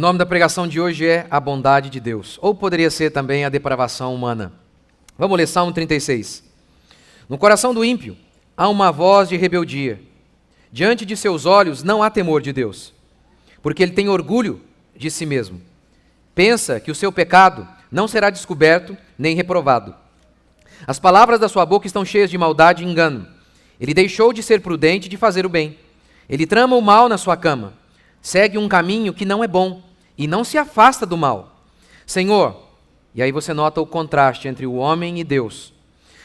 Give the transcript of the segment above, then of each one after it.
nome da pregação de hoje é A Bondade de Deus, ou poderia ser também a depravação humana. Vamos ler Salmo 36. No coração do ímpio há uma voz de rebeldia. Diante de seus olhos não há temor de Deus, porque ele tem orgulho de si mesmo. Pensa que o seu pecado não será descoberto nem reprovado. As palavras da sua boca estão cheias de maldade e engano. Ele deixou de ser prudente e de fazer o bem. Ele trama o mal na sua cama. Segue um caminho que não é bom e não se afasta do mal. Senhor, e aí você nota o contraste entre o homem e Deus.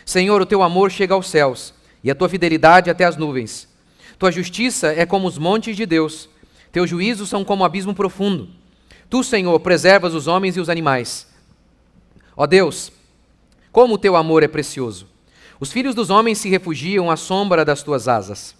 Senhor, o teu amor chega aos céus e a tua fidelidade até as nuvens. Tua justiça é como os montes de Deus. Teus juízos são como o abismo profundo. Tu, Senhor, preservas os homens e os animais. Ó Deus, como o teu amor é precioso. Os filhos dos homens se refugiam à sombra das tuas asas.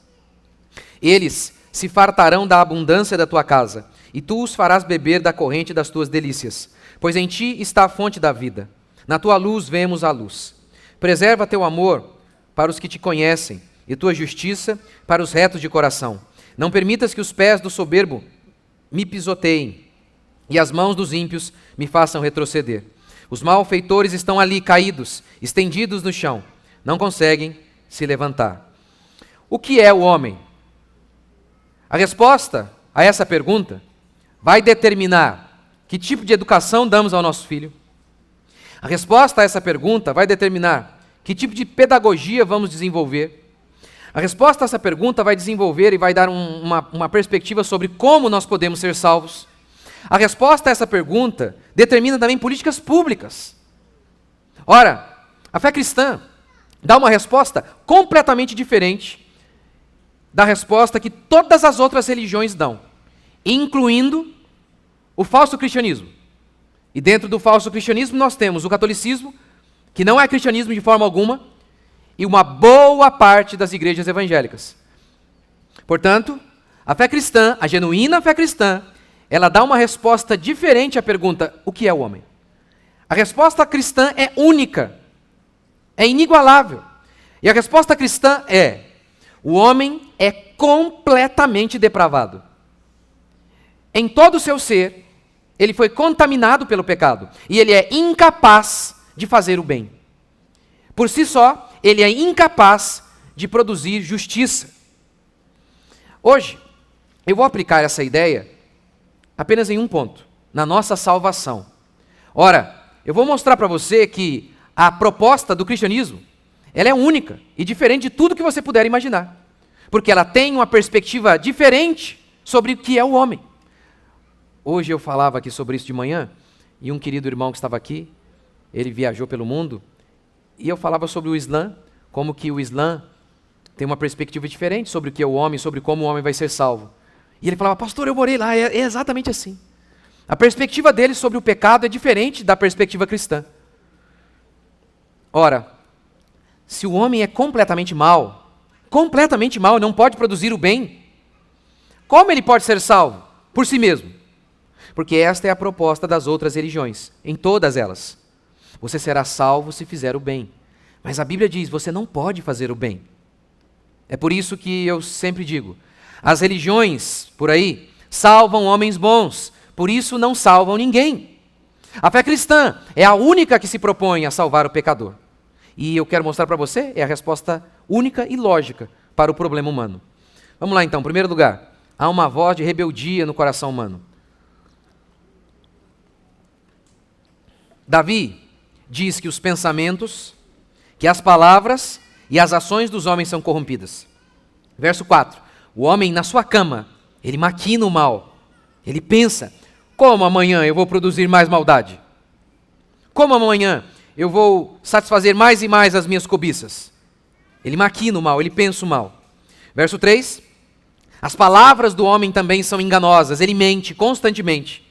Eles se fartarão da abundância da tua casa, e tu os farás beber da corrente das tuas delícias, pois em ti está a fonte da vida. Na tua luz vemos a luz. Preserva teu amor para os que te conhecem, e tua justiça para os retos de coração. Não permitas que os pés do soberbo me pisoteiem, e as mãos dos ímpios me façam retroceder. Os malfeitores estão ali caídos, estendidos no chão, não conseguem se levantar. O que é o homem? A resposta a essa pergunta vai determinar que tipo de educação damos ao nosso filho. A resposta a essa pergunta vai determinar que tipo de pedagogia vamos desenvolver. A resposta a essa pergunta vai desenvolver e vai dar uma perspectiva sobre como nós podemos ser salvos. A resposta a essa pergunta determina também políticas públicas. Ora, a fé cristã dá uma resposta completamente diferente da resposta que todas as outras religiões dão, incluindo o falso cristianismo. E dentro do falso cristianismo nós temos o catolicismo, que não é cristianismo de forma alguma, e uma boa parte das igrejas evangélicas. Portanto, a fé cristã, a genuína fé cristã, ela dá uma resposta diferente à pergunta: o que é o homem? A resposta cristã é única, é inigualável. E a resposta cristã é: o homem é completamente depravado. Em todo o seu ser, ele foi contaminado pelo pecado. E ele é incapaz de fazer o bem. Por si só, ele é incapaz de produzir justiça. Hoje, eu vou aplicar essa ideia apenas em um ponto: na nossa salvação. Ora, eu vou mostrar para você que a proposta do cristianismo, ela é única e diferente de tudo que você puder imaginar. Porque ela tem uma perspectiva diferente sobre o que é o homem. Hoje eu falava aqui sobre isso de manhã, e um querido irmão que estava aqui, ele viajou pelo mundo, e eu falava sobre o Islã, como que o Islã tem uma perspectiva diferente sobre o que é o homem, sobre como o homem vai ser salvo. E ele falava: pastor, eu morei lá, é exatamente assim. A perspectiva dele sobre o pecado é diferente da perspectiva cristã. Ora, se o homem é completamente mau, não pode produzir o bem, como ele pode ser salvo? Por si mesmo. Porque esta é a proposta das outras religiões, em todas elas. Você será salvo se fizer o bem. Mas a Bíblia diz: você não pode fazer o bem. É por isso que eu sempre digo: as religiões por aí salvam homens bons, por isso não salvam ninguém. A fé cristã é a única que se propõe a salvar o pecador. E eu quero mostrar para você, é a resposta única e lógica para o problema humano. Vamos lá então, em primeiro lugar, há uma voz de rebeldia no coração humano. Davi diz que os pensamentos, que as palavras e as ações dos homens são corrompidas. Verso 4, o homem na sua cama, ele maquina o mal, ele pensa: como amanhã eu vou produzir mais maldade? Como amanhã eu vou satisfazer mais e mais as minhas cobiças? Ele maquina o mal, ele pensa o mal. Verso 3, as palavras do homem também são enganosas, ele mente constantemente.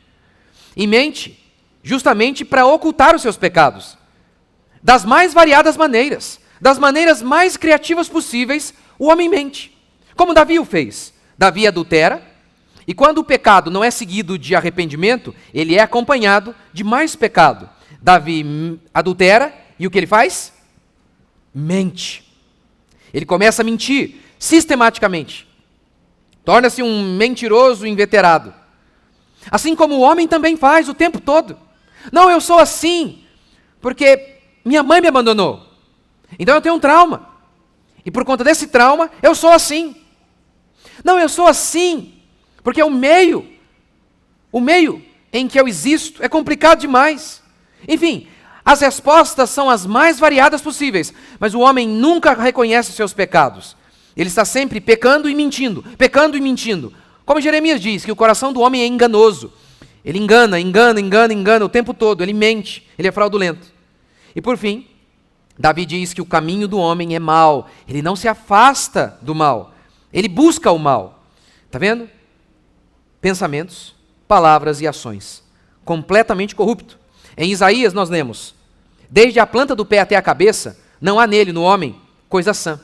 E mente justamente para ocultar os seus pecados. Das mais variadas maneiras, das maneiras mais criativas possíveis, o homem mente. Como Davi o fez. Davi adultera, e quando o pecado não é seguido de arrependimento, ele é acompanhado de mais pecado. Davi adultera, e o que ele faz? Mente. Ele começa a mentir sistematicamente. Torna-se um mentiroso inveterado. Assim como o homem também faz o tempo todo. Não, eu sou assim, porque minha mãe me abandonou. Então eu tenho um trauma. E por conta desse trauma, eu sou assim. Não, eu sou assim, porque o meio em que eu existo é complicado demais. Enfim, as respostas são as mais variadas possíveis, mas o homem nunca reconhece os seus pecados. Ele está sempre pecando e mentindo, pecando e mentindo. Como Jeremias diz, que o coração do homem é enganoso. Ele engana o tempo todo, ele mente, ele é fraudulento. E por fim, Davi diz que o caminho do homem é mau, ele não se afasta do mal, ele busca o mal. Está vendo? Pensamentos, palavras e ações, completamente corrupto. Em Isaías nós lemos, desde a planta do pé até a cabeça, não há nele, no homem, coisa sã,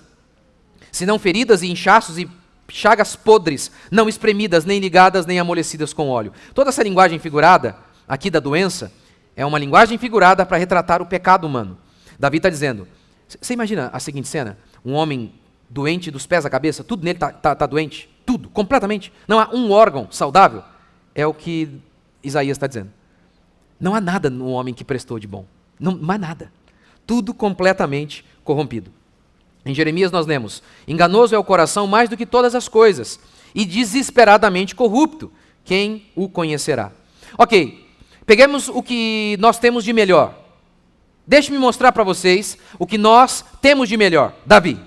senão feridas e inchaços e chagas podres, não espremidas, nem ligadas, nem amolecidas com óleo. Toda essa linguagem figurada, aqui da doença, é uma linguagem figurada para retratar o pecado humano. Davi está dizendo, você imagina a seguinte cena, um homem doente dos pés à cabeça, tudo nele está doente, tudo, completamente, não há um órgão saudável, é o que Isaías está dizendo. Não há nada no homem que prestou de bom, não há nada, tudo completamente corrompido. Em Jeremias nós lemos, enganoso é o coração mais do que todas as coisas, e desesperadamente corrupto, quem o conhecerá? Ok, peguemos o que nós temos de melhor. Deixe-me mostrar para vocês o que nós temos de melhor. Davi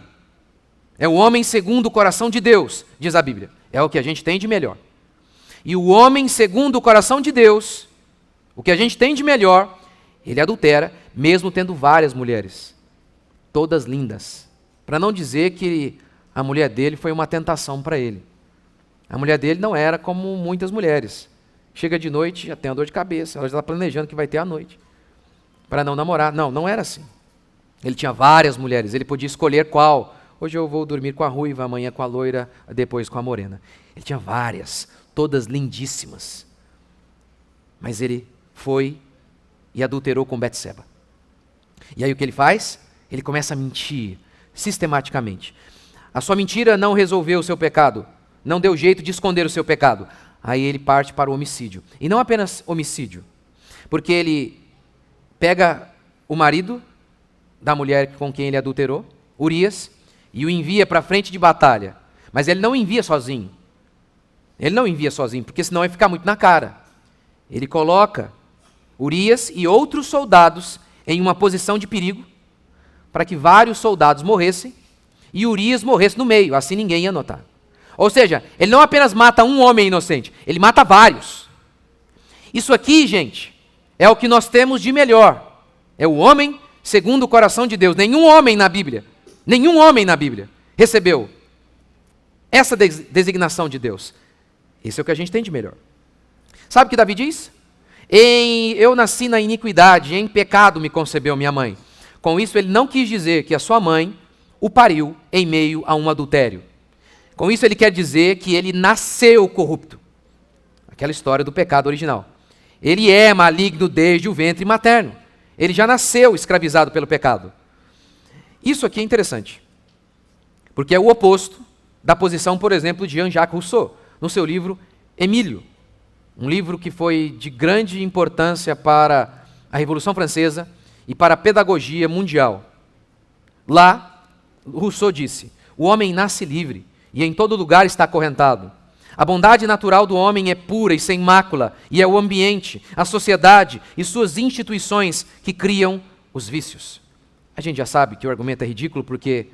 é o homem segundo o coração de Deus, diz a Bíblia. É o que a gente tem de melhor. E o homem segundo o coração de Deus, o que a gente tem de melhor, ele adultera, mesmo tendo várias mulheres, todas lindas. Para não dizer que a mulher dele foi uma tentação para ele. A mulher dele não era como muitas mulheres. Chega de noite, já tem uma dor de cabeça, ela já está planejando que vai ter à noite, para não namorar. Não, não era assim. Ele tinha várias mulheres, ele podia escolher qual. Hoje eu vou dormir com a ruiva, amanhã com a loira, depois com a morena. Ele tinha várias, todas lindíssimas. Mas ele foi e adulterou com Betseba. E aí o que ele faz? Ele começa a mentir sistematicamente. A sua mentira não resolveu o seu pecado, não deu jeito de esconder o seu pecado. Aí ele parte para o homicídio. E não apenas homicídio, porque ele pega o marido da mulher com quem ele adulterou, Urias, e o envia para a frente de batalha. Mas ele não envia sozinho. Ele não envia sozinho, porque senão vai ficar muito na cara. Ele coloca Urias e outros soldados em uma posição de perigo, para que vários soldados morressem e Urias morresse no meio, assim ninguém ia notar. Ou seja, ele não apenas mata um homem inocente, ele mata vários. Isso aqui, gente, é o que nós temos de melhor. É o homem segundo o coração de Deus. Nenhum homem na Bíblia recebeu essa designação de Deus. Esse é o que a gente tem de melhor. Sabe o que Davi diz? Eu nasci na iniquidade, em pecado me concebeu minha mãe. Com isso, ele não quis dizer que a sua mãe o pariu em meio a um adultério. Com isso, ele quer dizer que ele nasceu corrupto. Aquela história do pecado original. Ele é maligno desde o ventre materno. Ele já nasceu escravizado pelo pecado. Isso aqui é interessante, porque é o oposto da posição, por exemplo, de Jean-Jacques Rousseau, no seu livro Emílio. Um livro que foi de grande importância para a Revolução Francesa e para a pedagogia mundial. Lá, Rousseau disse, o homem nasce livre e em todo lugar está acorrentado. A bondade natural do homem é pura e sem mácula, e é o ambiente, a sociedade e suas instituições que criam os vícios. A gente já sabe que o argumento é ridículo porque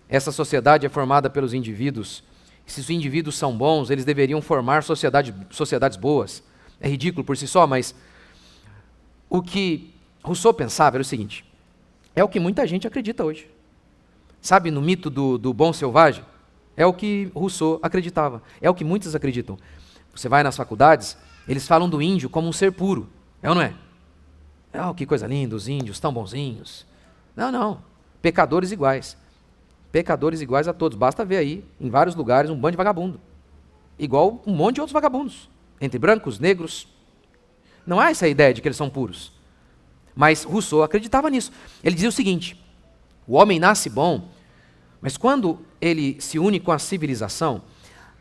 essa sociedade é formada pelos indivíduos. E se os indivíduos são bons, eles deveriam formar sociedades boas. É ridículo por si só, mas o que Rousseau pensava era o seguinte, é o que muita gente acredita hoje. Sabe, no mito do bom selvagem? É o que Rousseau acreditava, é o que muitos acreditam. Você vai nas faculdades, eles falam do índio como um ser puro, é ou não é? Oh, que coisa linda, os índios tão bonzinhos. Não, pecadores iguais a todos. Basta ver aí, em vários lugares, um bando de vagabundo, igual um monte de outros vagabundos, entre brancos, negros. Não há essa ideia de que eles são puros. Mas Rousseau acreditava nisso. Ele dizia o seguinte, o homem nasce bom, mas quando ele se une com a civilização,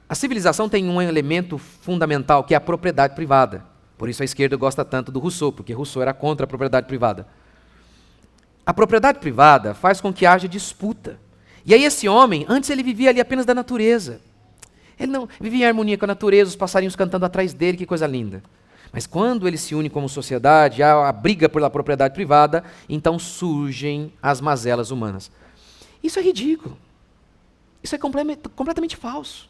A civilização tem um elemento fundamental, que é a propriedade privada. Por isso a esquerda gosta tanto do Rousseau, porque Rousseau era contra a propriedade privada. A propriedade privada faz com que haja disputa. E aí esse homem, antes ele vivia ali apenas da natureza. Ele não vivia em harmonia com a natureza, os passarinhos cantando atrás dele, que coisa linda. Mas quando ele se une como sociedade, há a briga pela propriedade privada, então surgem as mazelas humanas. Isso é ridículo. Isso é completamente falso.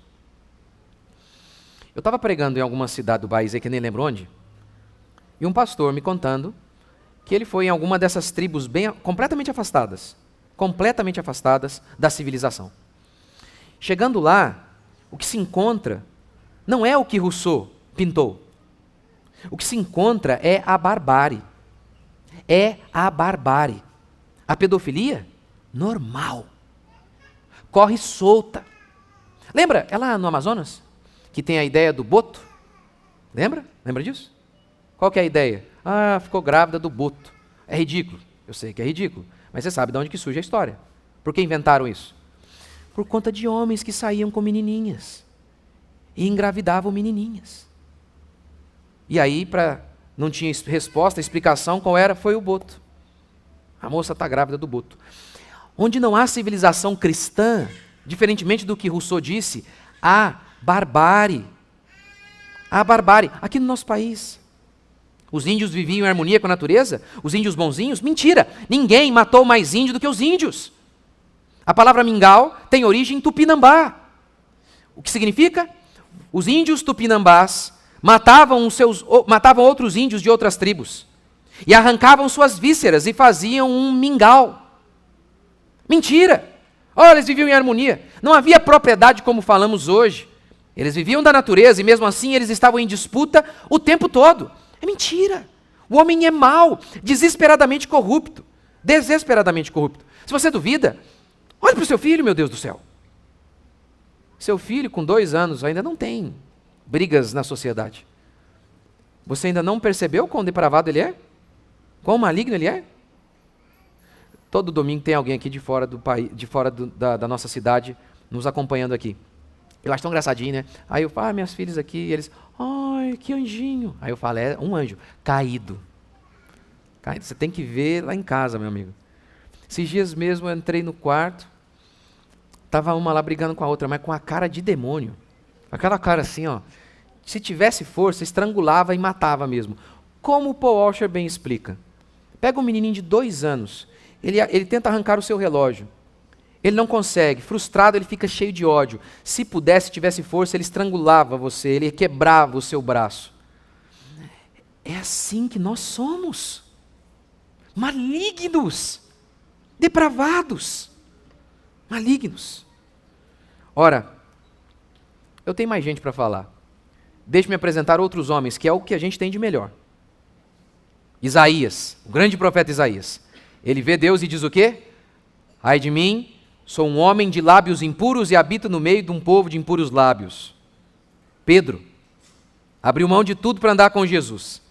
Eu estava pregando em alguma cidade do país, aí que nem lembro onde, e um pastor me contando que ele foi em alguma dessas tribos completamente afastadas da civilização. Chegando lá, o que se encontra não é o que Rousseau pintou. O que se encontra é a barbárie. É a barbárie. A pedofilia? Normal. Corre solta. Lembra? É lá no Amazonas? Que tem a ideia do boto? Lembra? Lembra disso? Qual que é a ideia? Ah, ficou grávida do boto. É ridículo. Eu sei que é ridículo. Mas você sabe de onde que surge a história. Por que inventaram isso? Por conta de homens que saíam com menininhas. E engravidavam menininhas. E aí, não tinha resposta, explicação, qual era? Foi o boto. A moça está grávida do boto. Onde não há civilização cristã, diferentemente do que Rousseau disse, há barbárie. Há barbárie. Aqui no nosso país. Os índios viviam em harmonia com a natureza? Os índios bonzinhos? Mentira! Ninguém matou mais índio do que os índios. A palavra mingau tem origem tupinambá. O que significa? Os índios tupinambás matavam outros índios de outras tribos. E arrancavam suas vísceras e faziam um mingau. Mentira! Olha, eles viviam em harmonia. Não havia propriedade como falamos hoje. Eles viviam da natureza e mesmo assim eles estavam em disputa o tempo todo. É mentira. O homem é mau, desesperadamente corrupto. Desesperadamente corrupto. Se você duvida, olhe para o seu filho, meu Deus do céu. Seu filho, com 2 anos, ainda não tem brigas na sociedade. Você ainda não percebeu quão depravado ele é? Quão maligno ele é? Todo domingo tem alguém aqui de fora do país, da nossa cidade, nos acompanhando aqui. Eu acho tão engraçadinho, né? Aí eu falo, minhas filhas aqui, e eles, ai, que anjinho. Aí eu falo, é um anjo, caído. Você tem que ver lá em casa, meu amigo. Esses dias mesmo eu entrei no quarto, estava uma lá brigando com a outra, mas com a cara de demônio. Aquela cara assim, ó. Se tivesse força, estrangulava e matava mesmo. Como o Paul Washer bem explica. Pega um menininho de 2 anos, ele tenta arrancar o seu relógio. Ele não consegue, frustrado ele fica cheio de ódio. Se pudesse, tivesse força, ele estrangulava você, ele quebrava o seu braço. É assim que nós somos. Malignos, depravados, malignos. Ora, eu tenho mais gente para falar. Deixe-me apresentar outros homens, que é o que a gente tem de melhor. Isaías, o grande profeta Isaías. Ele vê Deus e diz o quê? Ai de mim, sou um homem de lábios impuros e habito no meio de um povo de impuros lábios. Pedro abriu mão de tudo para andar com Jesus.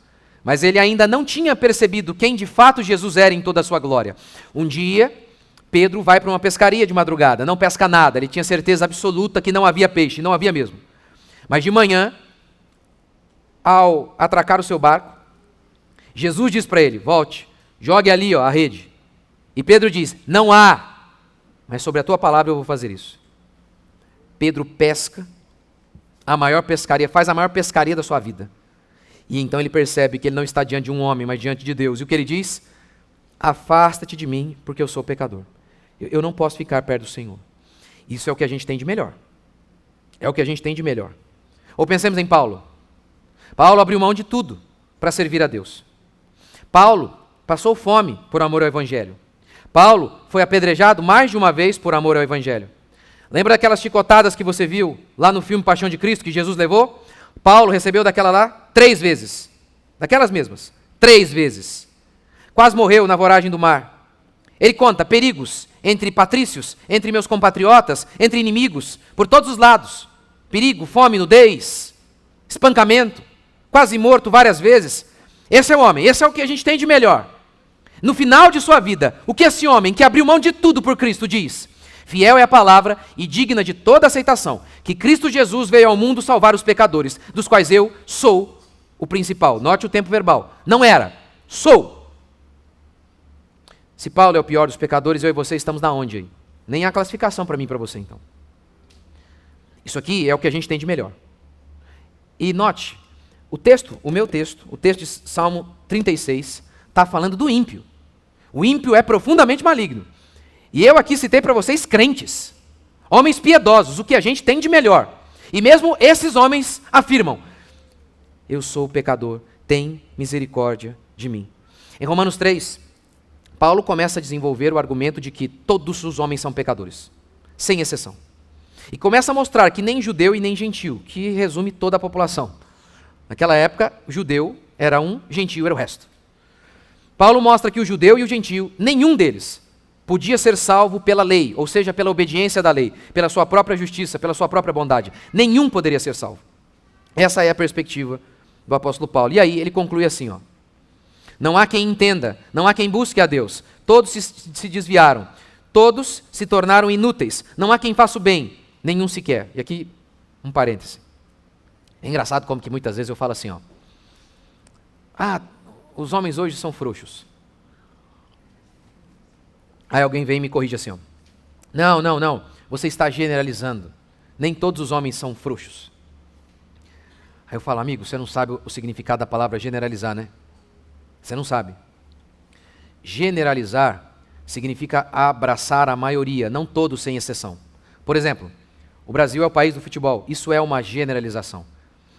Mas ele ainda não tinha percebido quem de fato Jesus era em toda a sua glória. Um dia, Pedro vai para uma pescaria de madrugada, não pesca nada, ele tinha certeza absoluta que não havia peixe, não havia mesmo. Mas de manhã, ao atracar o seu barco, Jesus diz para ele, volte, jogue ali a rede. E Pedro diz, não há, mas sobre a tua palavra eu vou fazer isso. Pedro pesca, faz a maior pescaria da sua vida. E então ele percebe que ele não está diante de um homem, mas diante de Deus. E o que ele diz? Afasta-te de mim, porque eu sou pecador. Eu não posso ficar perto do Senhor. Isso é o que a gente tem de melhor. É o que a gente tem de melhor. Ou pensemos em Paulo. Paulo abriu mão de tudo para servir a Deus. Paulo passou fome por amor ao Evangelho. Paulo foi apedrejado mais de uma vez por amor ao Evangelho. Lembra daquelas chicotadas que você viu lá no filme Paixão de Cristo, que Jesus levou? Paulo recebeu daquela lá 3 vezes. Daquelas mesmas. 3 vezes. Quase morreu na voragem do mar. Ele conta perigos entre patrícios, entre meus compatriotas, entre inimigos, por todos os lados. Perigo, fome, nudez, espancamento, quase morto várias vezes. Esse é o homem, esse é o que a gente tem de melhor. No final de sua vida, o que esse homem que abriu mão de tudo por Cristo diz? Fiel é a palavra e digna de toda aceitação, que Cristo Jesus veio ao mundo salvar os pecadores, dos quais eu sou o principal. Note o tempo verbal. Não era, sou. Se Paulo é o pior dos pecadores, eu e você estamos na onde aí? Nem há classificação para mim e para você, então. Isso aqui é o que a gente tem de melhor. E note, o texto, o meu texto, o texto de Salmo 36, está falando do ímpio. O ímpio é profundamente maligno. E eu aqui citei para vocês crentes, homens piedosos, o que a gente tem de melhor. E mesmo esses homens afirmam, eu sou pecador, tem misericórdia de mim. Em Romanos 3, Paulo começa a desenvolver o argumento de que todos os homens são pecadores, sem exceção. E começa a mostrar que nem judeu e nem gentio, que resume toda a população. Naquela época, o judeu era um, gentio era o resto. Paulo mostra que o judeu e o gentio, nenhum deles, podia ser salvo pela lei, ou seja, pela obediência da lei, pela sua própria justiça, pela sua própria bondade. Nenhum poderia ser salvo. Essa é a perspectiva do apóstolo Paulo. E aí ele conclui assim, ó. Não há quem entenda, não há quem busque a Deus. Todos se desviaram, todos se tornaram inúteis. Não há quem faça o bem, nenhum sequer. E aqui, um parêntese. É engraçado como que muitas vezes eu falo assim, ó. Os homens hoje são frouxos. Aí alguém vem e me corrige assim, ó. Não, você está generalizando. Nem todos os homens são frouxos. Aí eu falo, amigo, você não sabe o significado da palavra generalizar, né? Você não sabe. Generalizar significa abraçar a maioria, não todos sem exceção. Por exemplo, o Brasil é o país do futebol. Isso é uma generalização.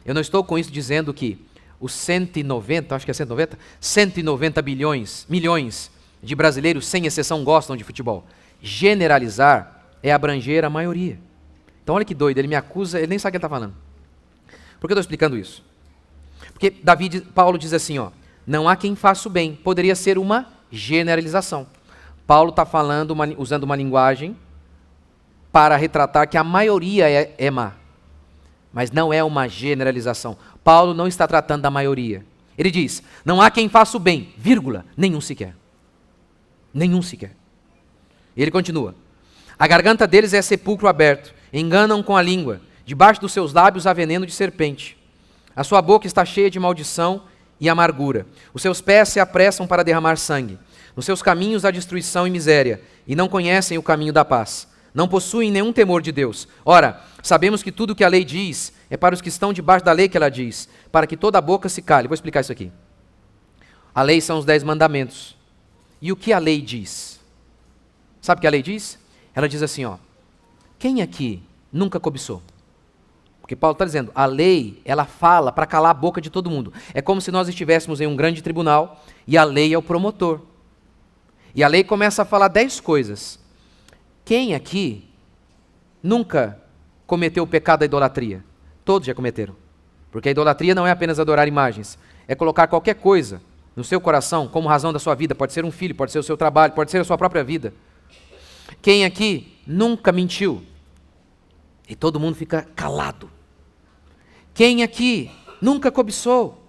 Eu não estou com isso dizendo que os 190, acho que é 190 milhões de brasileiros, sem exceção, gostam de futebol. Generalizar é abranger a maioria. Então olha que doido, ele me acusa, ele nem sabe o que ele está falando. Por que eu estou explicando isso? Porque Paulo diz assim, ó, não há quem faça o bem. Poderia ser uma generalização. Paulo está falando, usando uma linguagem para retratar que a maioria é má. Mas não é uma generalização. Paulo não está tratando da maioria. Ele diz, não há quem faça o bem, vírgula, nenhum sequer. Nenhum sequer. E ele continua. A garganta deles é sepulcro aberto, enganam com a língua, debaixo dos seus lábios há veneno de serpente. A sua boca está cheia de maldição e amargura. Os seus pés se apressam para derramar sangue. Nos seus caminhos há destruição e miséria, e não conhecem o caminho da paz. Não possuem nenhum temor de Deus. Ora, sabemos que tudo o que a lei diz é para os que estão debaixo da lei que ela diz, para que toda a boca se cale. Vou explicar isso aqui. A lei são os 10 mandamentos. E o que a lei diz? Sabe o que a lei diz? Ela diz assim, ó, quem aqui nunca cobiçou? Porque Paulo está dizendo, a lei, ela fala para calar a boca de todo mundo. É como se nós estivéssemos em um grande tribunal e a lei é o promotor. E a lei começa a falar 10 coisas. Quem aqui nunca cometeu o pecado da idolatria? Todos já cometeram. Porque a idolatria não é apenas adorar imagens, é colocar qualquer coisa no seu coração como razão da sua vida. Pode ser um filho, pode ser o seu trabalho, pode ser a sua própria vida. Quem aqui nunca mentiu? E todo mundo fica calado. Quem aqui nunca cobiçou?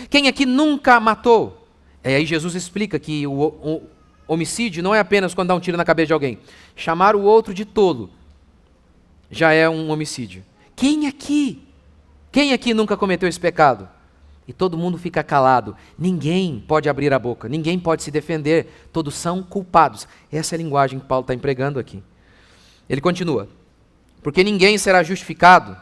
Quem aqui nunca matou? E aí Jesus explica que o homicídio não é apenas quando dá um tiro na cabeça de alguém. Chamar o outro de tolo já é um homicídio. Quem aqui nunca cometeu esse pecado? E todo mundo fica calado. Ninguém pode abrir a boca, ninguém pode se defender. Todos são culpados. Essa é a linguagem que Paulo está empregando aqui. Ele continua. Porque ninguém será justificado.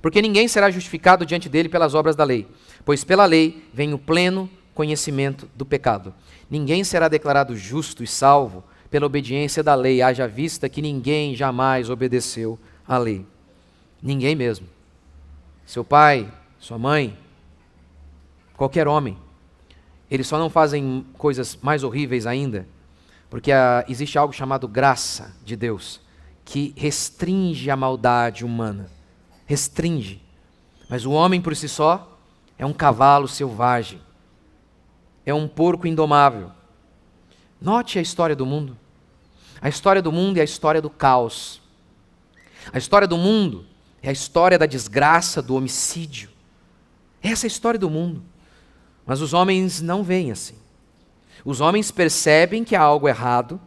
Porque ninguém será justificado diante dele pelas obras da lei. Pois pela lei vem o pleno conhecimento do pecado. Ninguém será declarado justo e salvo pela obediência da lei, haja vista que ninguém jamais obedeceu à lei. Ninguém mesmo. Seu pai, sua mãe, qualquer homem, eles só não fazem coisas mais horríveis ainda, porque existe algo chamado graça de Deus, que restringe a maldade humana. Restringe. Mas o homem por si só é um cavalo selvagem. É um porco indomável. Note a história do mundo. A história do mundo é a história do caos. A história do mundo é a história da desgraça, do homicídio. Essa é a história do mundo. Mas os homens não veem assim. Os homens percebem que há algo errado,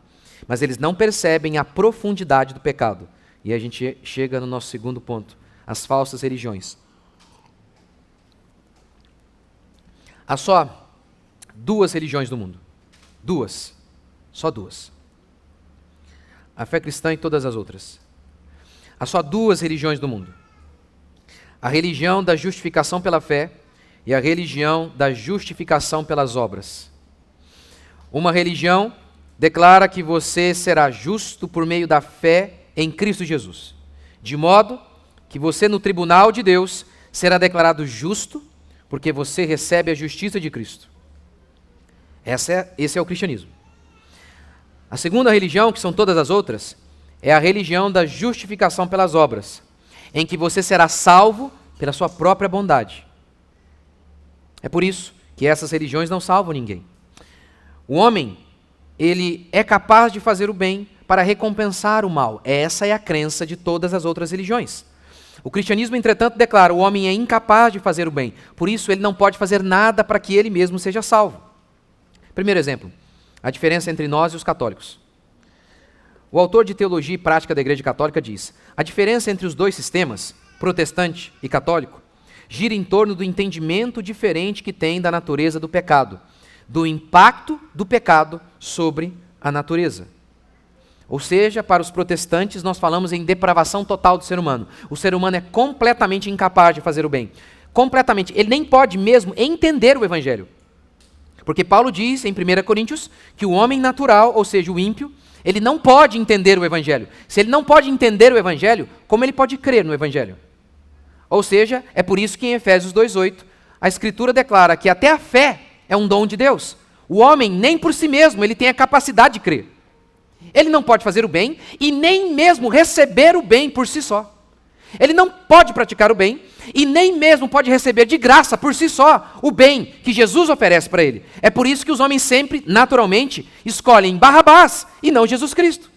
mas eles não percebem a profundidade do pecado. E a gente chega no nosso segundo ponto, as falsas religiões. Há só duas religiões no mundo. Duas. Só duas. A fé cristã e todas as outras. Há só duas religiões no mundo. A religião da justificação pela fé e a religião da justificação pelas obras. Uma religião declara que você será justo por meio da fé em Cristo Jesus, de modo que você no tribunal de Deus será declarado justo porque você recebe a justiça de Cristo. Esse é o cristianismo. A segunda religião, que são todas as outras, é a religião da justificação pelas obras, em que você será salvo pela sua própria bondade. É por isso que essas religiões não salvam ninguém. O homem, ele é capaz de fazer o bem para recompensar o mal. Essa é a crença de todas as outras religiões. O cristianismo, entretanto, declara que o homem é incapaz de fazer o bem. Por isso, ele não pode fazer nada para que ele mesmo seja salvo. Primeiro exemplo, a diferença entre nós e os católicos. O autor de Teologia e Prática da Igreja Católica diz: a diferença entre os dois sistemas, protestante e católico, gira em torno do entendimento diferente que tem da natureza do pecado, do impacto do pecado sobre a natureza. Ou seja, para os protestantes, nós falamos em depravação total do ser humano. O ser humano é completamente incapaz de fazer o bem. Completamente. Ele nem pode mesmo entender o Evangelho. Porque Paulo diz em 1 Coríntios que o homem natural, ou seja, o ímpio, ele não pode entender o Evangelho. Se ele não pode entender o Evangelho, como ele pode crer no Evangelho? Ou seja, é por isso que em Efésios 2,8, a Escritura declara que até a fé é um dom de Deus. O homem, nem por si mesmo, ele tem a capacidade de crer. Ele não pode fazer o bem e nem mesmo receber o bem por si só. Ele não pode praticar o bem e nem mesmo pode receber de graça por si só o bem que Jesus oferece para ele. É por isso que os homens sempre, naturalmente, escolhem Barrabás e não Jesus Cristo.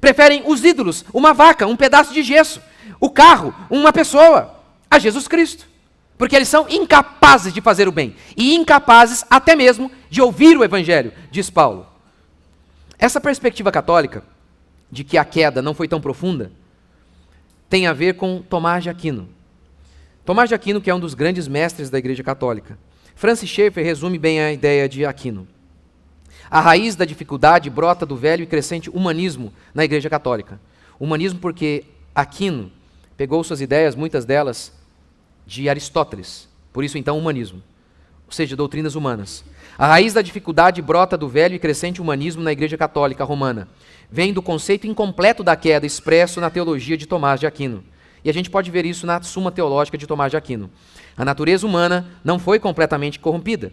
Preferem os ídolos, uma vaca, um pedaço de gesso, o carro, uma pessoa, a Jesus Cristo. Porque eles são incapazes de fazer o bem e incapazes até mesmo de ouvir o Evangelho, diz Paulo. Essa perspectiva católica, de que a queda não foi tão profunda, tem a ver com Tomás de Aquino. Tomás de Aquino, que é um dos grandes mestres da Igreja Católica. Francis Schaeffer resume bem a ideia de Aquino. A raiz da dificuldade brota do velho e crescente humanismo na Igreja Católica. Humanismo porque Aquino pegou suas ideias, muitas delas, de Aristóteles. Por isso, então, humanismo. Ou seja, doutrinas humanas. A raiz da dificuldade brota do velho e crescente humanismo na Igreja Católica Romana. Vem do conceito incompleto da queda expresso na teologia de Tomás de Aquino. E a gente pode ver isso na Suma Teológica de Tomás de Aquino. A natureza humana não foi completamente corrompida.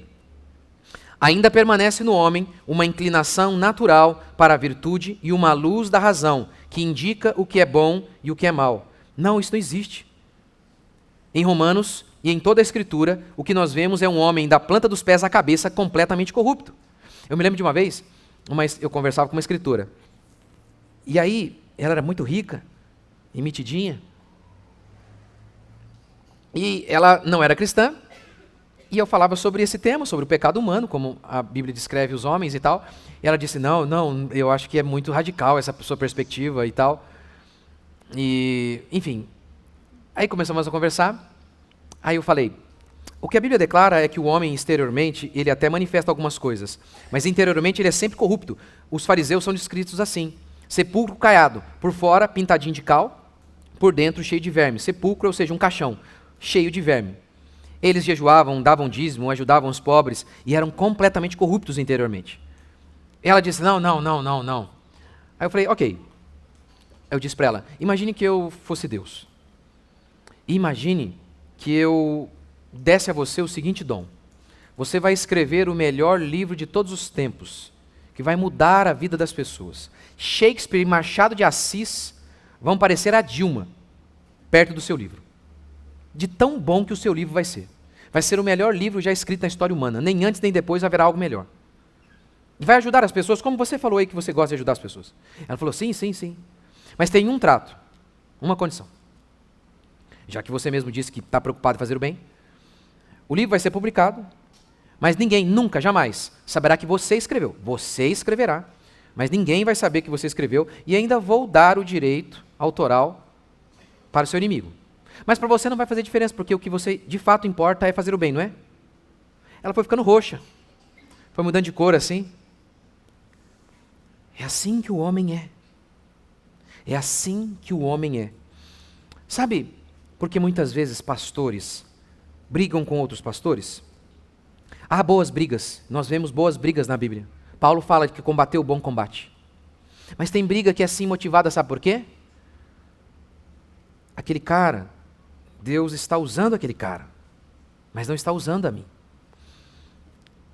Ainda permanece no homem uma inclinação natural para a virtude e uma luz da razão que indica o que é bom e o que é mal. Não, isso não existe. Em Romanos e em toda a Escritura, o que nós vemos é um homem da planta dos pés à cabeça completamente corrupto. Eu me lembro de uma vez, eu conversava com uma escritora. E aí, ela era muito rica e metidinha. E ela não era cristã. E eu falava sobre esse tema, sobre o pecado humano, como a Bíblia descreve os homens e tal. E ela disse, não, eu acho que é muito radical essa sua perspectiva e tal. E, enfim. Aí começamos a conversar. Aí eu falei, o que a Bíblia declara é que o homem exteriormente, ele até manifesta algumas coisas, mas interiormente ele é sempre corrupto. Os fariseus são descritos assim, sepulcro caiado, por fora pintadinho de cal, por dentro cheio de verme. Sepulcro, ou seja, um caixão, cheio de verme. Eles jejuavam, davam dízimo, ajudavam os pobres e eram completamente corruptos interiormente. Ela disse, não. Aí eu falei, ok. Eu disse para ela, imagine que eu fosse Deus. Imagine que eu desse a você o seguinte dom. Você vai escrever o melhor livro de todos os tempos, que vai mudar a vida das pessoas. Shakespeare e Machado de Assis vão parecer a Dilma, perto do seu livro. De tão bom que o seu livro vai ser. Vai ser o melhor livro já escrito na história humana. Nem antes nem depois haverá algo melhor. E vai ajudar as pessoas, como você falou aí que você gosta de ajudar as pessoas. Ela falou, sim. Mas tem um trato, uma condição. Já que você mesmo disse que está preocupado em fazer o bem, o livro vai ser publicado, mas ninguém, nunca, jamais, saberá que você escreveu. Você escreverá mas ninguém vai saber que você escreveu e ainda vou dar o direito autoral para o seu inimigo. Mas para você não vai fazer diferença, porque o que você de fato importa é fazer o bem, não é? Ela foi ficando roxa, foi mudando de cor assim. É assim que o homem é. É assim que o homem é. Sabe, porque muitas vezes pastores brigam com outros pastores? Há boas brigas, nós vemos boas brigas na Bíblia. Paulo fala de que combateu o bom combate. Mas tem briga que é assim motivada, sabe por quê? Aquele cara, Deus está usando aquele cara, mas não está usando a mim.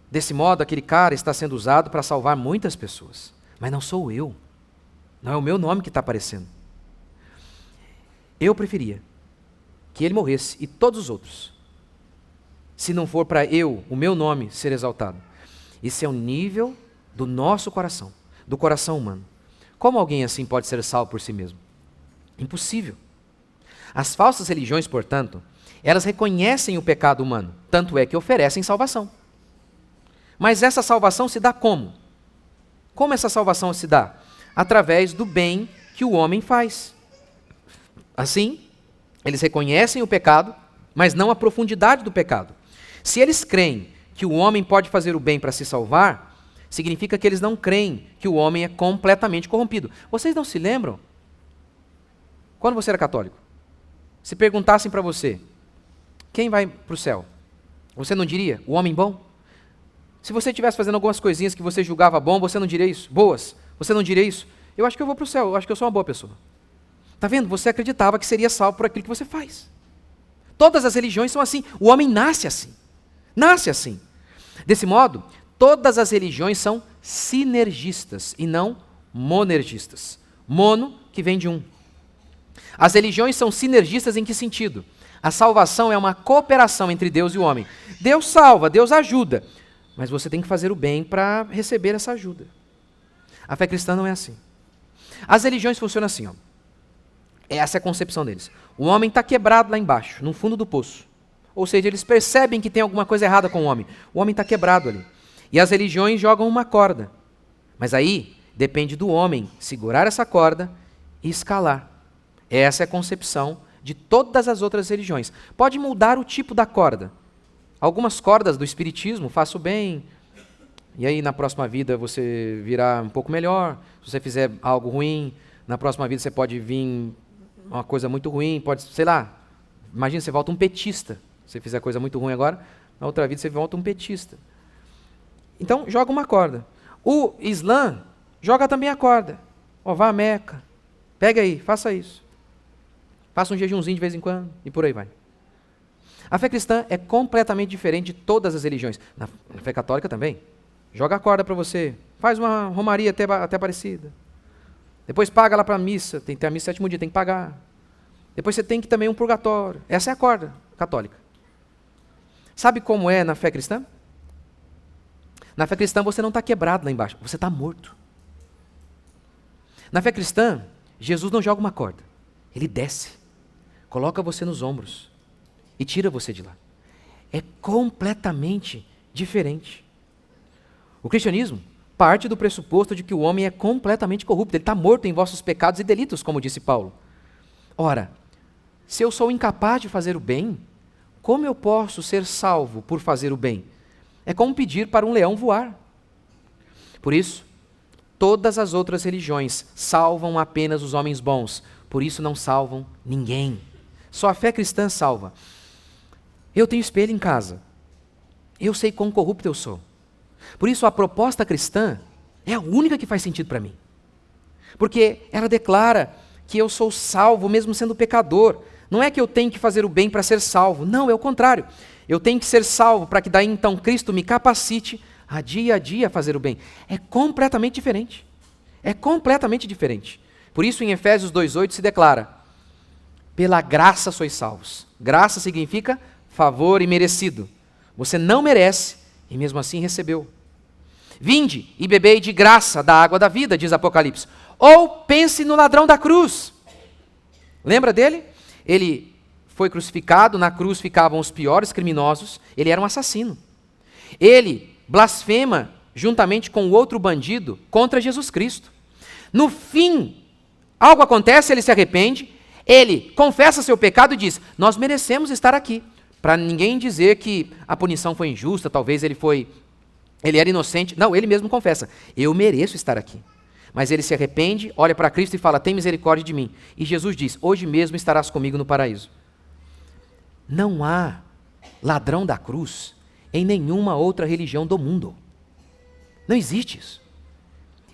Desse modo, aquele cara está sendo usado para salvar muitas pessoas, mas não sou eu. Não é o meu nome que está aparecendo. Eu preferia que ele morresse e todos os outros, se não for para o meu nome, ser exaltado. Esse é o nível do nosso coração, do coração humano. Como alguém assim pode ser salvo por si mesmo? Impossível. As falsas religiões, portanto, elas reconhecem o pecado humano, tanto é que oferecem salvação. Mas essa salvação se dá como? Como essa salvação se dá? Através do bem que o homem faz. Assim, eles reconhecem o pecado, mas não a profundidade do pecado. Se eles creem que o homem pode fazer o bem para se salvar, significa que eles não creem que o homem é completamente corrompido. Vocês não se lembram? Quando você era católico, se perguntassem para você, quem vai para o céu? Você não diria, o homem bom? Se você estivesse fazendo algumas coisinhas que você julgava bom, você não diria isso? Boas? Você não diria isso? Eu acho que eu vou para o céu, eu acho que eu sou uma boa pessoa. Está vendo? Você acreditava que seria salvo por aquilo que você faz. Todas as religiões são assim. O homem nasce assim. Nasce assim. Desse modo, todas as religiões são sinergistas e não monergistas. Mono, que vem de um. As religiões são sinergistas em que sentido? A salvação é uma cooperação entre Deus e o homem. Deus salva, Deus ajuda, mas você tem que fazer o bem para receber essa ajuda. A fé cristã não é assim. As religiões funcionam assim, ó. Essa é a concepção deles. O homem está quebrado lá embaixo, no fundo do poço. Ou seja, eles percebem que tem alguma coisa errada com o homem. O homem está quebrado ali. E as religiões jogam uma corda. Mas aí depende do homem segurar essa corda e escalar. Essa é a concepção de todas as outras religiões. Pode mudar o tipo da corda. Algumas cordas do espiritismo, faça o bem, e aí na próxima vida você virá um pouco melhor. Se você fizer algo ruim, na próxima vida você pode vir uma coisa muito ruim, pode, sei lá, imagina, você volta um petista. Se você fizer coisa muito ruim agora, na outra vida você volta um petista. Então, joga uma corda. O Islã joga também a corda. Ó, vá a Meca, pega aí, faça isso. Faça um jejumzinho de vez em quando, e por aí vai. A fé cristã é completamente diferente de todas as religiões. Na fé católica também. Joga a corda para você, faz uma romaria até parecida. Depois paga lá para a missa, tem que ter a missa 7º dia, tem que pagar. Depois você tem que também um purgatório. Essa é a corda católica. Sabe como é na fé cristã? Na fé cristã você não está quebrado lá embaixo, você está morto. Na fé cristã, Jesus não joga uma corda, ele desce, coloca você nos ombros e tira você de lá. É completamente diferente. O cristianismo parte do pressuposto de que o homem é completamente corrupto, ele está morto em vossos pecados e delitos, como disse Paulo. Ora, se eu sou incapaz de fazer o bem, como eu posso ser salvo por fazer o bem? É como pedir para um leão voar. Por isso, todas as outras religiões salvam apenas os homens bons, por isso não salvam ninguém. Só a fé cristã salva. Eu tenho espelho em casa, eu sei quão corrupto eu sou. Por isso a proposta cristã é a única que faz sentido para mim. Porque ela declara que eu sou salvo mesmo sendo pecador. Não é que eu tenho que fazer o bem para ser salvo. Não, é o contrário. Eu tenho que ser salvo para que daí então Cristo me capacite a dia fazer o bem. É completamente diferente. É completamente diferente. Por isso em Efésios 2:8 se declara: pela graça sois salvos. Graça significa favor imerecido. Você não merece e mesmo assim recebeu. Vinde e bebei de graça da água da vida, diz Apocalipse. Ou pense no ladrão da cruz. Lembra dele? Ele foi crucificado, na cruz ficavam os piores criminosos, ele era um assassino. Ele blasfema juntamente com o outro bandido, contra Jesus Cristo. No fim, algo acontece, ele se arrepende, ele confessa seu pecado e diz, nós merecemos estar aqui. Para ninguém dizer que a punição foi injusta, talvez ele era inocente. Não, ele mesmo confessa, eu mereço estar aqui. Mas ele se arrepende, olha para Cristo e fala, tem misericórdia de mim. E Jesus diz, hoje mesmo estarás comigo no paraíso. Não há ladrão da cruz em nenhuma outra religião do mundo. Não existe isso.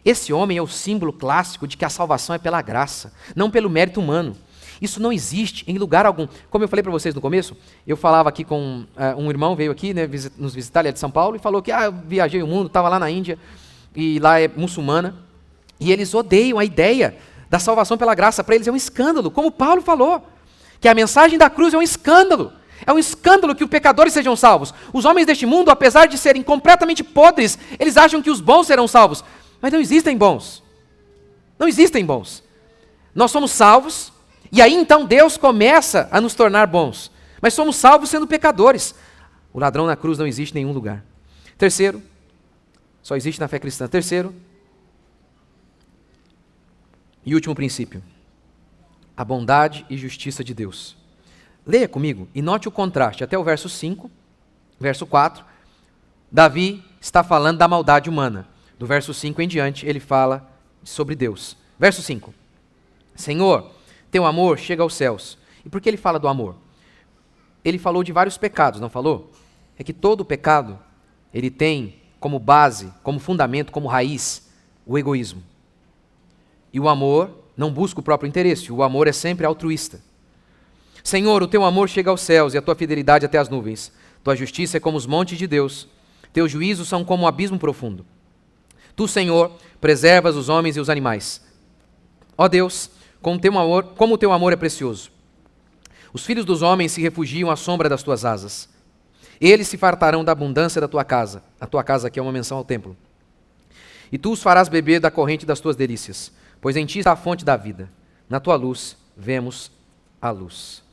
Esse homem é o símbolo clássico de que a salvação é pela graça, não pelo mérito humano. Isso não existe em lugar algum. Como eu falei para vocês no começo, eu falava aqui com um irmão, veio aqui, né, nos visitar, ele é de São Paulo, e falou que eu viajei o mundo, estava lá na Índia, e lá é muçulmana, e eles odeiam a ideia da salvação pela graça. Para eles é um escândalo, como Paulo falou, que a mensagem da cruz é um escândalo. É um escândalo que os pecadores sejam salvos. Os homens deste mundo, apesar de serem completamente podres, eles acham que os bons serão salvos. Mas não existem bons. Não existem bons. Nós somos salvos, e aí então Deus começa a nos tornar bons. Mas somos salvos sendo pecadores. O ladrão na cruz não existe em nenhum lugar. Terceiro, só existe na fé cristã. Terceiro, e último princípio, a bondade e justiça de Deus. Leia comigo e note o contraste, até o verso 5, verso 4, Davi está falando da maldade humana. Do verso 5 em diante, ele fala sobre Deus. Verso 5, Senhor, teu amor chega aos céus. E por que ele fala do amor? Ele falou de vários pecados, não falou? É que todo pecado, ele tem como base, como fundamento, como raiz, o egoísmo. E o amor não busca o próprio interesse, o amor é sempre altruísta. Senhor, o teu amor chega aos céus e a tua fidelidade até as nuvens. Tua justiça é como os montes de Deus. Teus juízos são como um abismo profundo. Tu, Senhor, preservas os homens e os animais. Ó Deus, como o teu amor é precioso. Os filhos dos homens se refugiam à sombra das tuas asas. Eles se fartarão da abundância da tua casa. A tua casa aqui é uma menção ao templo. E tu os farás beber da corrente das tuas delícias, pois em ti está a fonte da vida. Na tua luz vemos a luz.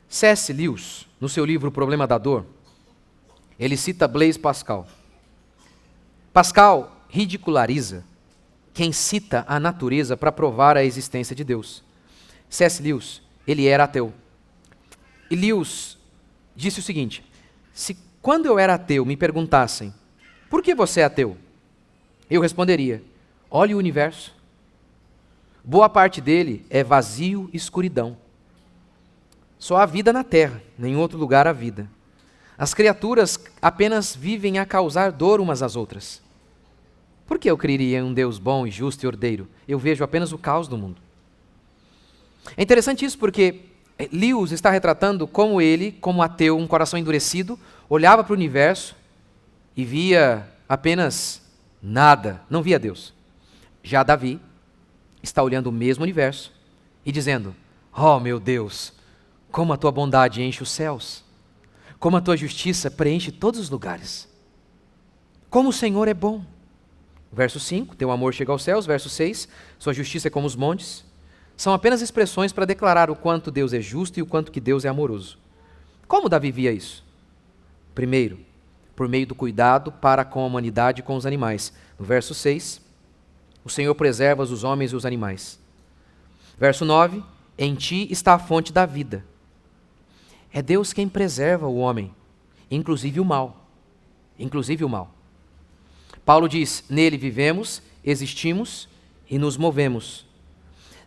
C.S. Lewis, no seu livro O Problema da Dor, ele cita Blaise Pascal. Pascal ridiculariza quem cita a natureza para provar a existência de Deus. C.S. Lewis, ele era ateu. E Lewis disse o seguinte, se quando eu era ateu me perguntassem, por que você é ateu? Eu responderia, olhe o universo. Boa parte dele é vazio e escuridão. Só há vida na terra, nem em outro lugar há vida. As criaturas apenas vivem a causar dor umas às outras. Por que eu creria em um Deus bom e justo e ordeiro? Eu vejo apenas o caos do mundo. É interessante isso porque Lewis está retratando como ele, como ateu, um coração endurecido, olhava para o universo e via apenas nada, não via Deus. Já Davi está olhando o mesmo universo e dizendo, oh meu Deus, como a tua bondade enche os céus, como a tua justiça preenche todos os lugares. Como o Senhor é bom. Verso 5, teu amor chega aos céus. Verso 6, sua justiça é como os montes. São apenas expressões para declarar o quanto Deus é justo e o quanto que Deus é amoroso. Como Davi via isso? Primeiro, por meio do cuidado para com a humanidade e com os animais. No verso 6, o Senhor preserva os homens e os animais. Verso 9, em ti está a fonte da vida. É Deus quem preserva o homem, inclusive o mal. Inclusive o mal. Paulo diz, nele vivemos, existimos e nos movemos.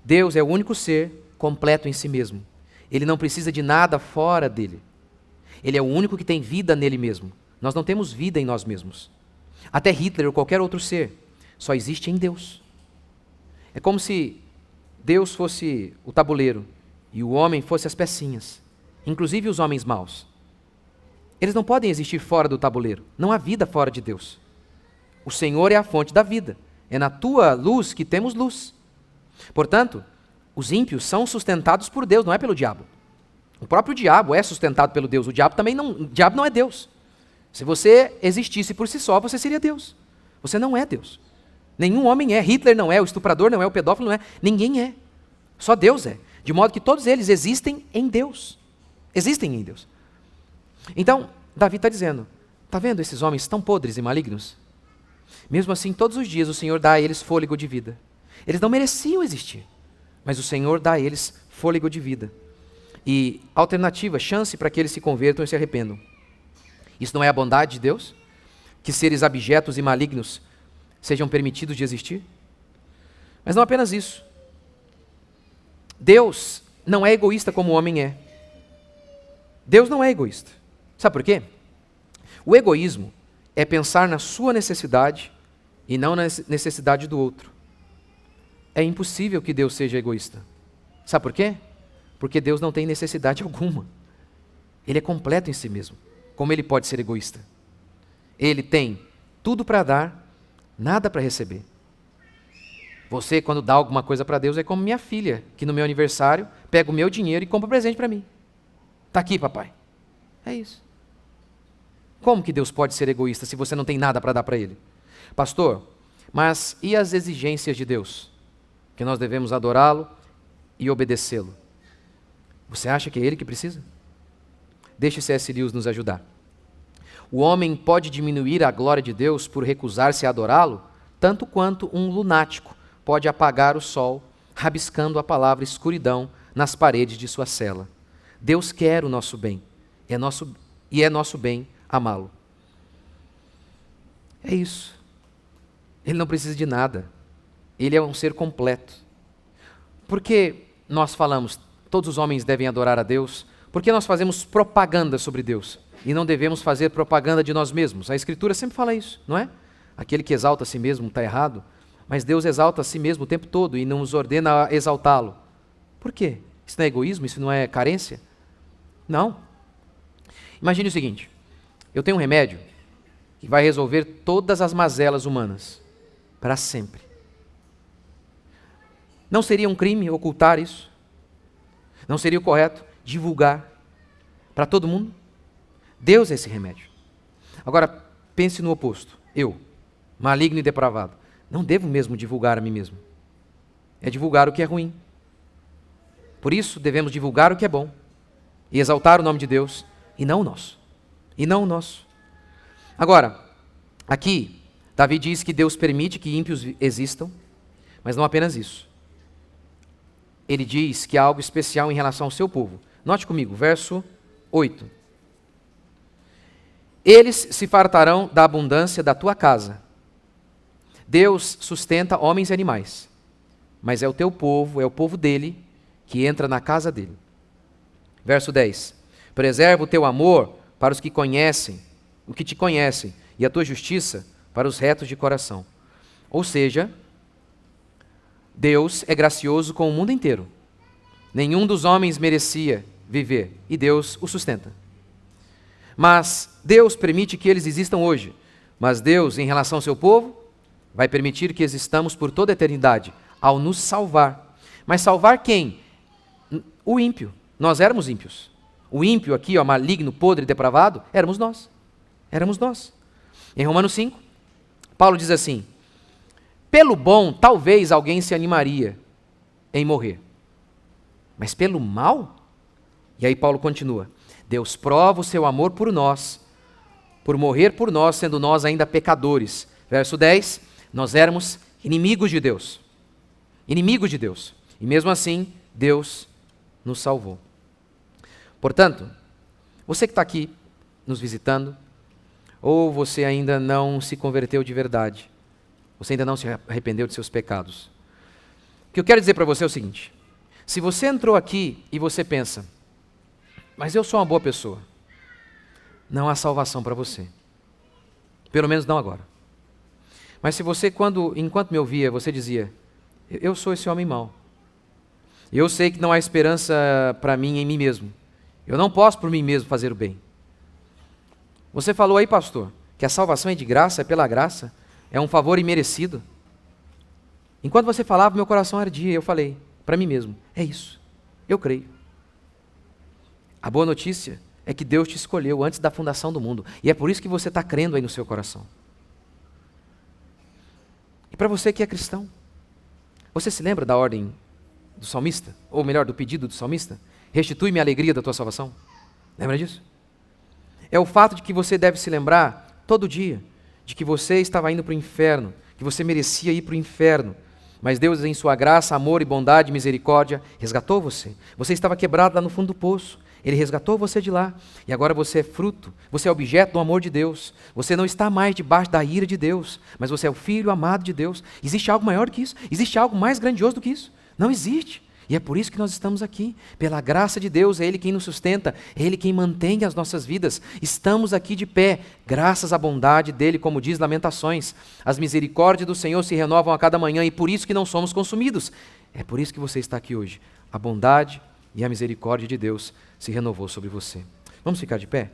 Deus é o único ser completo em si mesmo. Ele não precisa de nada fora dele. Ele é o único que tem vida nele mesmo. Nós não temos vida em nós mesmos. Até Hitler ou qualquer outro ser só existe em Deus. É como se Deus fosse o tabuleiro e o homem fosse as pecinhas, inclusive os homens maus. Eles não podem existir fora do tabuleiro. Não há vida fora de Deus. O Senhor é a fonte da vida. É na tua luz que temos luz. Portanto, os ímpios são sustentados por Deus, não é pelo diabo. O próprio diabo é sustentado pelo Deus. O diabo não é Deus. Se você existisse por si só, você seria Deus. Você não é Deus. Nenhum homem é. Hitler não é, o estuprador não é, o pedófilo não é. Ninguém é. Só Deus é. De modo que todos eles existem em Deus. Existem em Deus. Então, Davi está dizendo, está vendo esses homens tão podres e malignos? Mesmo assim, todos os dias o Senhor dá a eles fôlego de vida. Eles não mereciam existir, mas o Senhor dá a eles fôlego de vida. E alternativa, chance para que eles se convertam e se arrependam. Isso não é a bondade de Deus? Que seres abjetos e malignos sejam permitidos de existir? Mas não apenas isso. Deus não é egoísta como o homem é. Deus não é egoísta. Sabe por quê? O egoísmo é pensar na sua necessidade e não na necessidade do outro. É impossível que Deus seja egoísta. Sabe por quê? Porque Deus não tem necessidade alguma. Ele é completo em si mesmo. Como ele pode ser egoísta? Ele tem tudo para dar, nada para receber. Você, quando dá alguma coisa para Deus, é como minha filha, que no meu aniversário pega o meu dinheiro e compra um presente para mim. Está aqui, papai. É isso. Como que Deus pode ser egoísta se você não tem nada para dar para Ele? Pastor, mas e as exigências de Deus? Que nós devemos adorá-lo e obedecê-lo. Você acha que é Ele que precisa? Deixe C.S. Lewis nos ajudar. O homem pode diminuir a glória de Deus por recusar-se a adorá-lo, tanto quanto um lunático pode apagar o sol, rabiscando a palavra escuridão nas paredes de sua cela. Deus quer o nosso bem, é nosso bem amá-lo. É isso. Ele não precisa de nada. Ele é um ser completo. Por que nós falamos, todos os homens devem adorar a Deus? Por que nós fazemos propaganda sobre Deus? E não devemos fazer propaganda de nós mesmos? A Escritura sempre fala isso, não é? Aquele que exalta a si mesmo está errado, mas Deus exalta a si mesmo o tempo todo e não nos ordena a exaltá-lo. Por quê? Isso não é egoísmo? Isso não é carência? Não. Imagine o seguinte, eu tenho um remédio que vai resolver todas as mazelas humanas, para sempre. Não seria um crime ocultar isso? Não seria o correto divulgar para todo mundo? Deus é esse remédio. Agora, pense no oposto. Eu, maligno e depravado, não devo mesmo divulgar a mim mesmo. É divulgar o que é ruim. Por isso, devemos divulgar o que é bom e exaltar o nome de Deus e não o nosso. E não o nosso. Agora, aqui, Davi diz que Deus permite que ímpios existam, mas não apenas isso. Ele diz que há algo especial em relação ao seu povo. Note comigo, verso 8. Eles se fartarão da abundância da tua casa. Deus sustenta homens e animais, mas é o teu povo, é o povo dele, que entra na casa dele. Verso 10. Preserva o teu amor para os que conhecem, o que te conhecem, e a tua justiça para os retos de coração. Ou seja, Deus é gracioso com o mundo inteiro. Nenhum dos homens merecia viver, e Deus o sustenta. Mas Deus permite que eles existam hoje. Mas Deus, em relação ao seu povo, vai permitir que existamos por toda a eternidade, ao nos salvar. Mas salvar quem? O ímpio. Nós éramos ímpios. O ímpio aqui, ó, maligno, podre e depravado, éramos nós. Éramos nós. Em Romanos 5, Paulo diz assim: pelo bom, talvez alguém se animaria em morrer. Mas pelo mal? E aí Paulo continua: Deus prova o seu amor por nós, por morrer por nós, sendo nós ainda pecadores. Verso 10, nós éramos inimigos de Deus. Inimigos de Deus. E mesmo assim, Deus nos salvou. Portanto, você que está aqui nos visitando, ou você ainda não se converteu de verdade, você ainda não se arrependeu de seus pecados, o que eu quero dizer para você é o seguinte: se você entrou aqui e você pensa, mas eu sou uma boa pessoa, não há salvação para você. Pelo menos não agora. Mas se você, enquanto me ouvia, você dizia, eu sou esse homem mau. Eu sei que não há esperança para mim em mim mesmo. Eu não posso por mim mesmo fazer o bem. Você falou aí, pastor, que a salvação é de graça, é pela graça, é um favor imerecido. Enquanto você falava, meu coração ardia, eu falei para mim mesmo, é isso, eu creio. A boa notícia é que Deus te escolheu antes da fundação do mundo, e é por isso que você está crendo aí no seu coração. E para você que é cristão, você se lembra da ordem do salmista? Ou melhor, do pedido do salmista? Restitui-me a alegria da tua salvação. Lembra disso? É o fato de que você deve se lembrar, todo dia, de que você estava indo para o inferno, que você merecia ir para o inferno. Mas Deus, em sua graça, amor e bondade e misericórdia, resgatou você. Você estava quebrado lá no fundo do poço. Ele resgatou você de lá. E agora você é fruto, você é objeto do amor de Deus. Você não está mais debaixo da ira de Deus, mas você é o filho amado de Deus. Existe algo maior do que isso? Existe algo mais grandioso do que isso? Não existe. E é por isso que nós estamos aqui. Pela graça de Deus, é Ele quem nos sustenta, é Ele quem mantém as nossas vidas. Estamos aqui de pé, graças à bondade dEle, como diz Lamentações. As misericórdias do Senhor se renovam a cada manhã e por isso que não somos consumidos. É por isso que você está aqui hoje. A bondade e a misericórdia de Deus se renovou sobre você. Vamos ficar de pé?